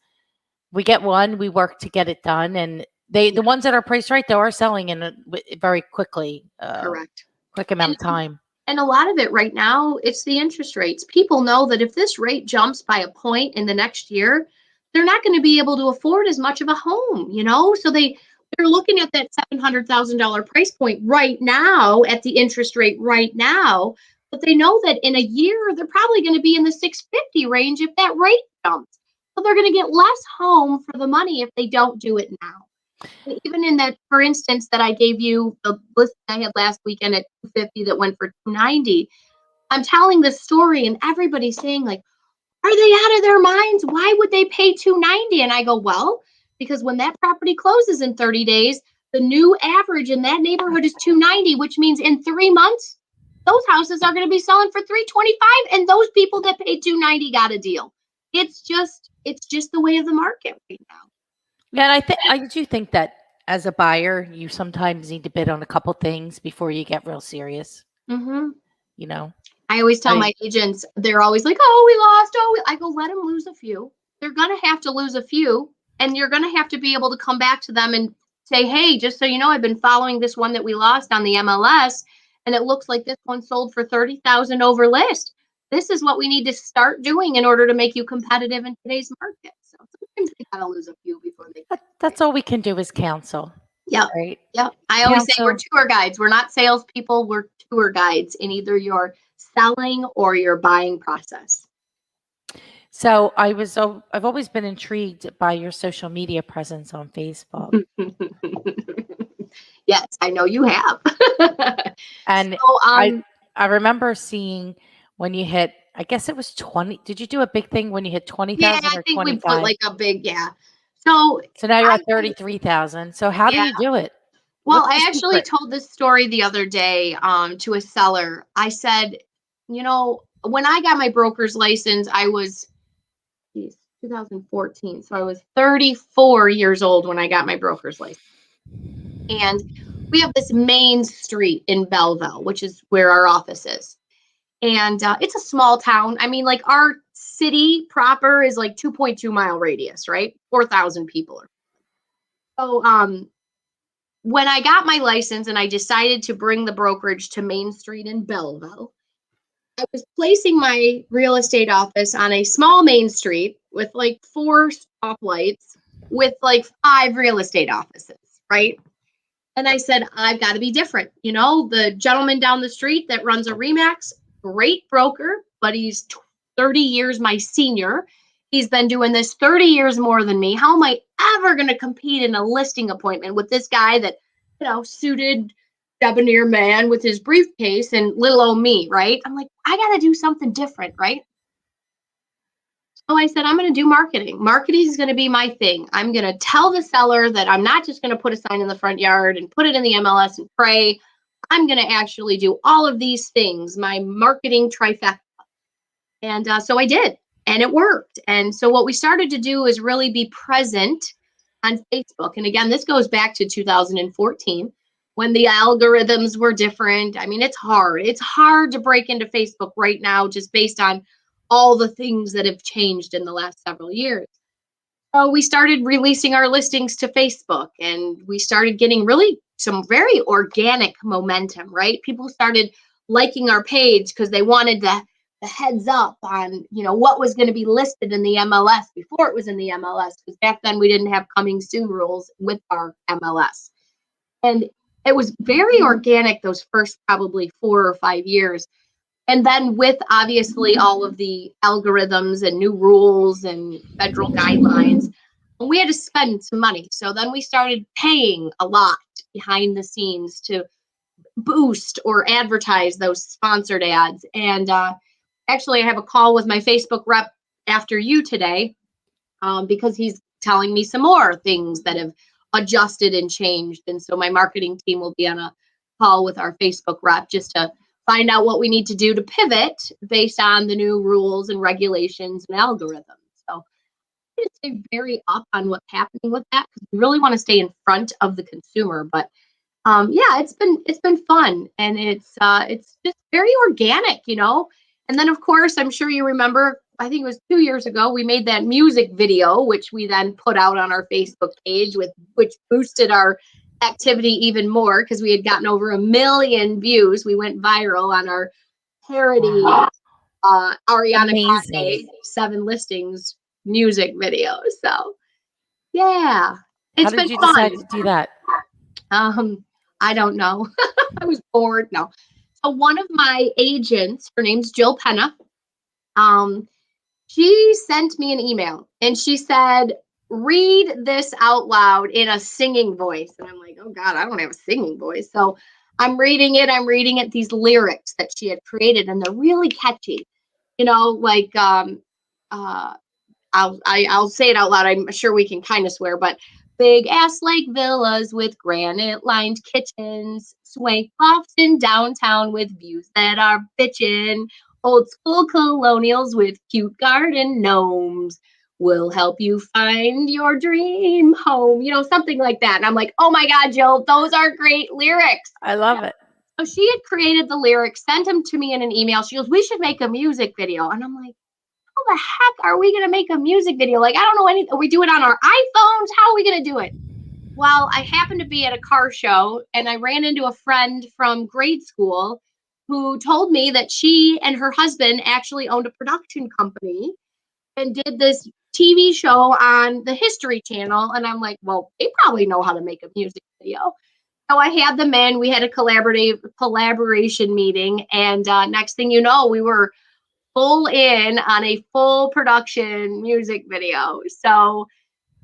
We get one, we work to get it done, and the ones that are priced right, though, are selling in very quickly, Correct. quick amount of time. And a lot of it right now, it's the interest rates. People know that if this rate jumps by a point in the next year, they're not going to be able to afford as much of a home, So they're looking at that $700,000 price point right now at the interest rate right now, but they know that in a year they're probably going to be in the 650 range if that rate jumps. So they're going to get less home for the money if they don't do it now. Even in that, for instance, that I gave you, the list I had last weekend at 250 that went for 290. I'm telling this story and everybody's saying like, are they out of their minds? Why would they pay 290? And I go, well, because when that property closes in 30 days, the new average in that neighborhood is 290, which means in 3 months, those houses are going to be selling for 325, and those people that paid 290 got a deal. It's just the way of the market right now. Yeah, and I do think that as a buyer, you sometimes need to bid on a couple things before you get real serious. Mm-hmm. I I always tell my agents, they're always like, oh, we lost. I go, let them lose a few. They're going to have to lose a few. And you're going to have to be able to come back to them and say, hey, just so you know, I've been following this one that we lost on the MLS. And it looks like this one sold for 30,000 over list. This is what we need to start doing in order to make you competitive in today's market. So sometimes they got to lose a few before they. That's all we can do is counsel. Yeah. Right. Yeah. I always say we're tour guides. We're not salespeople. We're tour guides in either your selling or your buying process. So I've always been intrigued by your social media presence on Facebook. Yes, I know you have. And so, I remember seeing when you hit, I guess it was 20. Did you do a big thing when you hit 20,000 Yeah, I or think we put 25? like a big, yeah. So So now you're I at 33,000. So how do yeah. you do it? Well, What's the I actually secret? told this story the other day to a seller. I said, when I got my broker's license, I was 2014. So I was 34 years old when I got my broker's license. And we have this main street in Belleville, which is where our office is. And it's a small town. I mean, like our city proper is like 2.2 mile radius, right? 4,000 people. So when I got my license and I decided to bring the brokerage to Main Street in Belleville, I was placing my real estate office on a small main street with like 4 stoplights with like 5 real estate offices, right? And I said, I've got to be different. The gentleman down the street that runs a Remax, great broker, but he's 30 years my senior. He's been doing this 30 years more than me. How am I ever going to compete in a listing appointment with this guy that, suited debonair man with his briefcase and little old me, right? I'm like, I got to do something different, right? So I said, I'm going to do marketing. Marketing is going to be my thing. I'm going to tell the seller that I'm not just going to put a sign in the front yard and put it in the MLS and pray. I'm going to actually do all of these things, my marketing trifecta. And so I did, and it worked. And so what we started to do is really be present on Facebook. And again, this goes back to 2014 when the algorithms were different. I mean, it's hard. It's hard to break into Facebook right now just based on all the things that have changed in the last several years. So we started releasing our listings to Facebook, and we started getting really some very organic momentum, right? People started liking our page because they wanted the heads up on, what was going to be listed in the MLS before it was in the MLS, because back then we didn't have coming soon rules with our MLS. And it was very organic those first probably 4 or 5 years. And then with obviously all of the algorithms and new rules and federal guidelines, we had to spend some money. So then we started paying a lot behind the scenes to boost or advertise those sponsored ads. And actually, I have a call with my Facebook rep after you today because he's telling me some more things that have adjusted and changed. And so my marketing team will be on a call with our Facebook rep just to find out what we need to do to pivot based on the new rules and regulations and algorithms. So I'm going to stay very up on what's happening with that because we really want to stay in front of the consumer. But yeah, it's been fun, and it's just very organic, And then of course, I'm sure you remember, I think it was 2 years ago, we made that music video, which we then put out on our Facebook page, which boosted our activity even more because we had gotten over 1 million views. We went viral on our parody Ariana Grande 7 listings music video. So yeah, How it's did been you fun. decide to do that? I don't know. I was bored. No. So one of my agents, her name's Jill Penna, she sent me an email and she said, read this out loud in a singing voice. And I'm like, oh God, I don't have a singing voice. So I'm reading it, these lyrics that she had created, and they're really catchy. Like I'll say it out loud. I'm sure we can kind of swear, but big ass lake villas with granite lined kitchens, swank lofts in downtown with views that are bitchin', old school colonials with cute garden gnomes will help you find your dream home, something like that. And I'm like, oh my God, Jill, those are great lyrics. I love it. So she had created the lyrics, sent them to me in an email. She goes, we should make a music video. And I'm like, how the heck are we going to make a music video? Like, I don't know anything. We do it on our iPhones. How are we going to do it? Well, I happened to be at a car show and I ran into a friend from grade school who told me that she and her husband actually owned a production company and did this TV show on the History Channel. And I'm like, well, they probably know how to make a music video. So I had them in. We had a collaboration meeting. And next thing you know, we were full in on a full production music video. So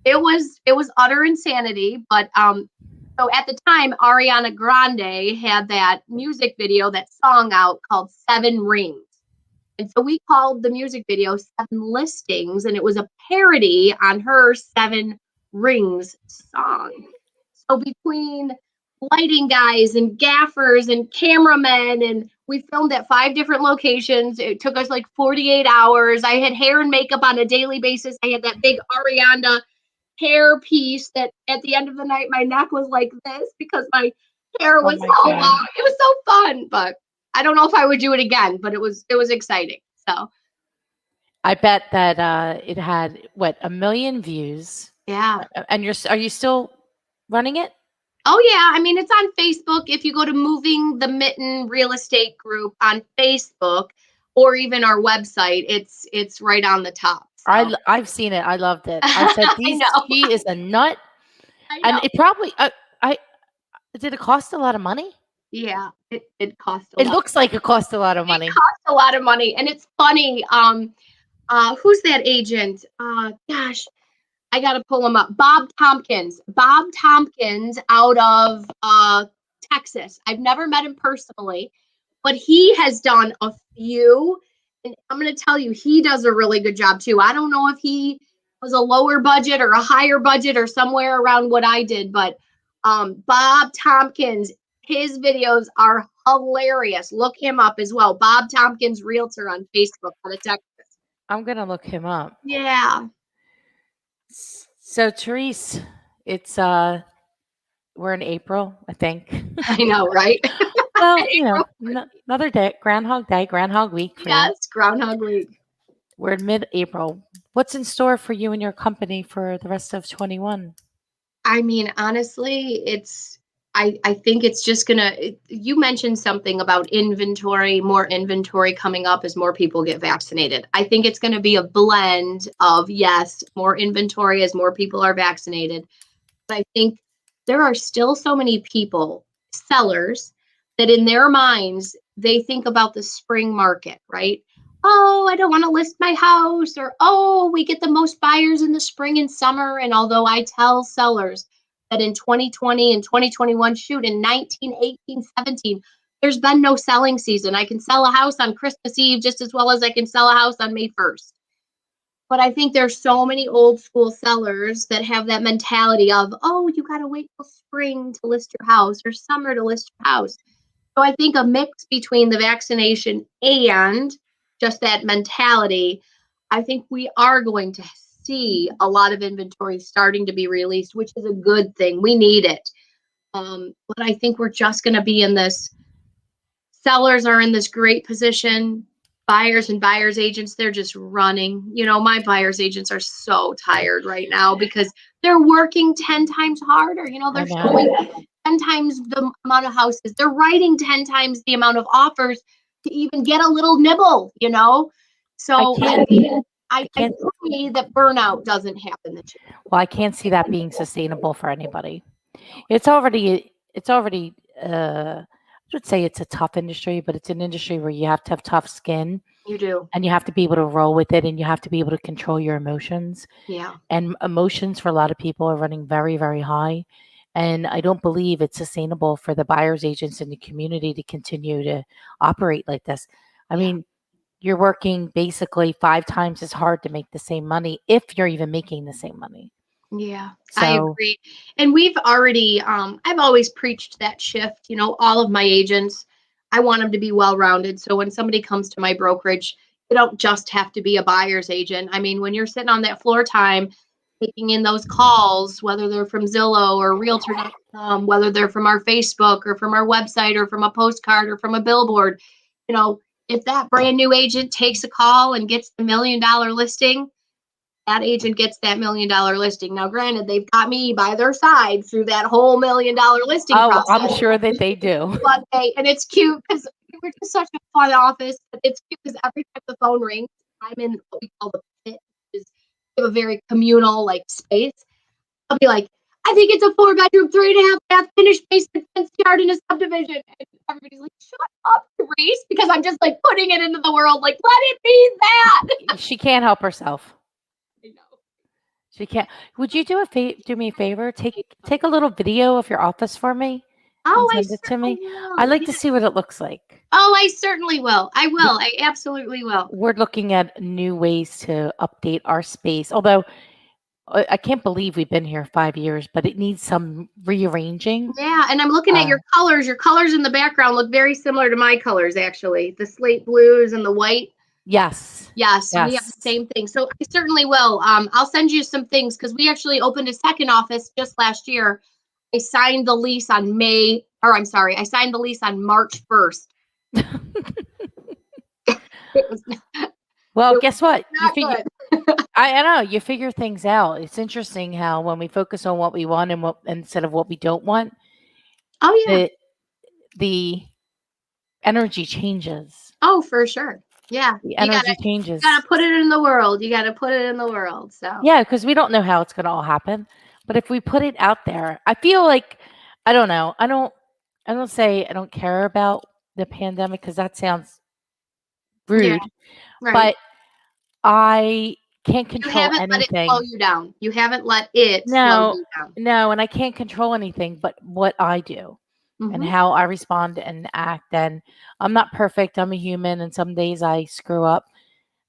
it was utter insanity. But so at the time, Ariana Grande had that music video, that song out called 7 Rings. And so we called the music video 7 Listings, and it was a parody on her 7 Rings song. So between lighting guys and gaffers and cameramen, and we filmed at 5 different locations. It took us like 48 hours. I had hair and makeup on a daily basis. I had that big Ariana hair piece that at the end of the night, my neck was like this because my hair was so long. It was so fun, but I don't know if I would do it again, but it was exciting. So I bet that it had what, 1 million views. yeah. And are you still running it? Oh yeah, I mean it's on Facebook. If you go to Moving the Mitten Real Estate Group on Facebook, or even our website, it's right on the top. So. I've seen it. I loved it. I said, she is a nut. And it probably, did it cost a lot of money? Yeah, it cost a lot. It looks like it cost a lot of money. It cost a lot of money. And it's funny. Who's that agent? Gosh, I got to pull him up. Bob Tompkins. Bob Tompkins out of Texas. I've never met him personally, but he has done a few. And I'm going to tell you, he does a really good job too. I don't know if he was a lower budget or a higher budget or somewhere around what I did, but Bob Tompkins, his videos are hilarious. Look him up as well. Bob Tompkins Realtor on Facebook out of Texas. I'm going to look him up. Yeah. So Therese, it's we're in April, I think. I know, right? Well, you know, another day, Groundhog Day, Groundhog Week. Yes, Groundhog Week. We're in mid-April. What's in store for you and your company for the rest of 21? I mean, honestly, I think it's just gonna, you mentioned something about inventory, more inventory coming up as more people get vaccinated. I think it's gonna be a blend of, yes, more inventory as more people are vaccinated. But I think there are still so many people, sellers, that in their minds, they think about the spring market, right? Oh, I don't want to list my house, or oh, we get the most buyers in the spring and summer. And although I tell sellers that in 2020 and 2021, shoot, in 19, 18, 17, there's been no selling season. I can sell a house on Christmas Eve just as well as I can sell a house on May 1st. But I think there's so many old school sellers that have that mentality of, oh, you got to wait till spring to list your house or summer to list your house. So I think a mix between the vaccination and just that mentality, I think we are going to see a lot of inventory starting to be released, which is a good thing. We need it. But I think we're just going to be in this, sellers are in this great position. Buyers and buyers agents, they're just running. You know, my buyers agents are so tired right now because they're working 10 times harder. You know, they're showing 10 times the amount of houses. They're writing 10 times the amount of offers to even get a little nibble, you know? So I can't see that burnout doesn't happen this year. Well, I can't see that being sustainable for anybody. It's already I would say it's a tough industry, but it's an industry where you have to have tough skin. You do. And you have to be able to roll with it, and you have to be able to control your emotions. Yeah. And emotions for a lot of people are running very, very high. And I don't believe it's sustainable for the buyer's agents in the community to continue to operate like this. I mean, you're working basically 5 times as hard to make the same money, if you're even making the same money. Yeah, I agree. And we've already, I've always preached that shift. You know, all of my agents, I want them to be well-rounded. So when somebody comes to my brokerage, you don't just have to be a buyer's agent. I mean, when you're sitting on that floor time, taking in those calls, whether they're from Zillow or Realtor.com, whether they're from our Facebook or from our website or from a postcard or from a billboard, you know, if that brand new agent takes a call and gets the $1 million listing, that agent gets that $1 million listing. Now, granted, they've got me by their side through that whole $1 million listing process. I'm sure that they do. But and it's cute because we're just such a fun office. But it's cute because every time the phone rings, I'm in what we call the pit, which is a very communal space. I'll be like, I think it's a 4-bedroom, 3.5-bath, finished basement, fenced yard in a subdivision. And everybody's like, shut up, Therese, because I'm just putting it into the world. Let it be that. She can't help herself. I know. She can't. Would you do me a favor? Take a little video of your office for me, Oh, I send it to me? certainly will. I like to Yeah. see what it looks like. Oh, I certainly will. I will. I absolutely will. We're looking at new ways to update our space. Although I can't believe we've been here 5 years, but it needs some rearranging. Yeah, and I'm looking at your colors. Your colors in the background look very similar to my colors, actually. The slate blues and the white. Yes. Yes, we have the Yes. same thing. So I certainly will. I'll send you some things because we actually opened a second office just last year. I signed the lease on I signed the lease on March 1st. It was Well, It guess what? You not figure good. I know you figure things out. It's interesting how when we focus on what we want and what instead of what we don't want, Oh, yeah. the energy changes. Oh, for sure. Yeah. The You energy changes. gotta put it in the world. You gotta put it in the world. So Yeah, because we don't know how it's going to all happen. But if we put it out there, I feel like I don't know. I don't say I don't care about the pandemic because that sounds yeah, rude. right. But I can't You control haven't let it slow anything. you down. You haven't let it slow No, you down. no, and I can't control anything but what I do and Mhm. how I respond and act. And I'm not perfect. I'm a human, and some days I screw up.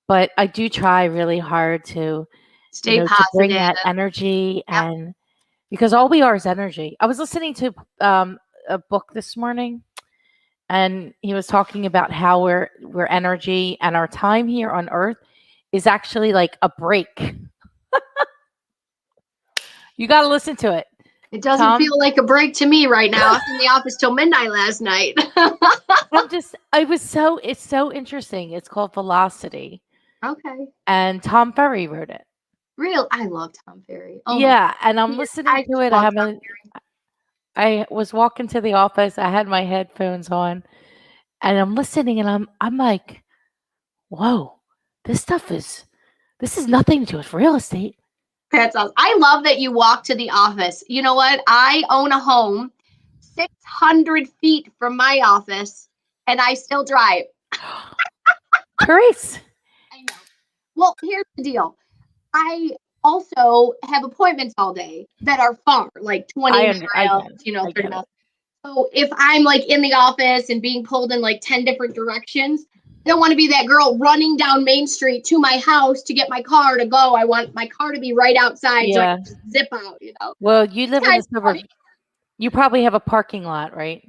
But I do try really hard to, Stay to bring positive. that energy Yep. and because all we are is energy. I was listening to a book this morning, and he was talking about how we're energy, and our time here on Earth is actually like a break. You got to listen to it. It doesn't Tom? feel like a break to me right now. I was in the office till midnight last night. It's so interesting. It's called Velocity, Okay. and Tom Ferry wrote it. I love Tom Ferry. Oh my Yeah, and I'm God. listening I to just it. love Tom I was walking to the office. I had my headphones on, and I'm listening, and I'm like, whoa, this is nothing to do with real estate. That's awesome. I love that you walk to the office. You know what? I own a home 600 feet from my office, and I still drive. Therese. I know. Well, here's the deal. I also have appointments all day that are far, like 20 I miles, get it. I 30 get miles. it. So if I'm like in the office and being pulled in like 10 different directions, I don't want to be that girl running down Main Street to my house to get my car to go. I want my car to be right outside so I Yeah. can just zip out, you know. Well, you live in Kind the of suburb. funny. You probably have a parking lot, right?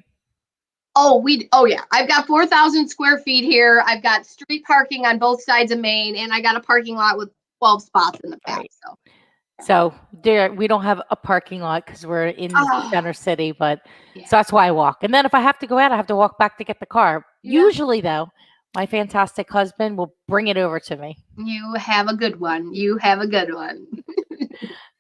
Oh yeah. I've got 4,000 square feet here. I've got street parking on both sides of Main, and I got a parking lot with 12 spots in the back. Right. So So there, we don't have a parking lot because we're in the center city, but yeah. so that's why I walk. And then if I have to go out, I have to walk back to get the car. Yeah. Usually, though, my fantastic husband will bring it over to me. You have a good one. You have a good one.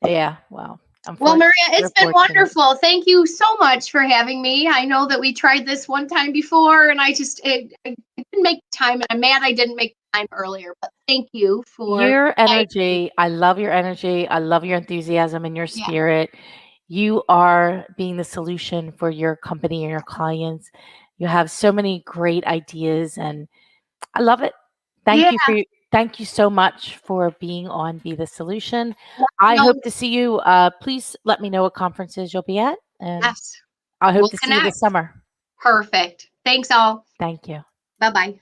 Yeah. Well, Well, Maria, it's we're been fortunate. wonderful. Thank you so much for having me. I know that we tried this one time before, and I didn't make time, and I'm mad I didn't make time earlier. But thank you for Your energy. I love your energy. I love your enthusiasm and your Yeah. spirit. You are being the solution for your company and your clients. You have so many great ideas, and I love it. Thank you so much for being on Be the Solution. I No, hope to see you. Please let me know what conferences you'll be at, and yes, I hope we'll to see you connect. this summer. Perfect. Thanks all. Thank you. Bye-bye.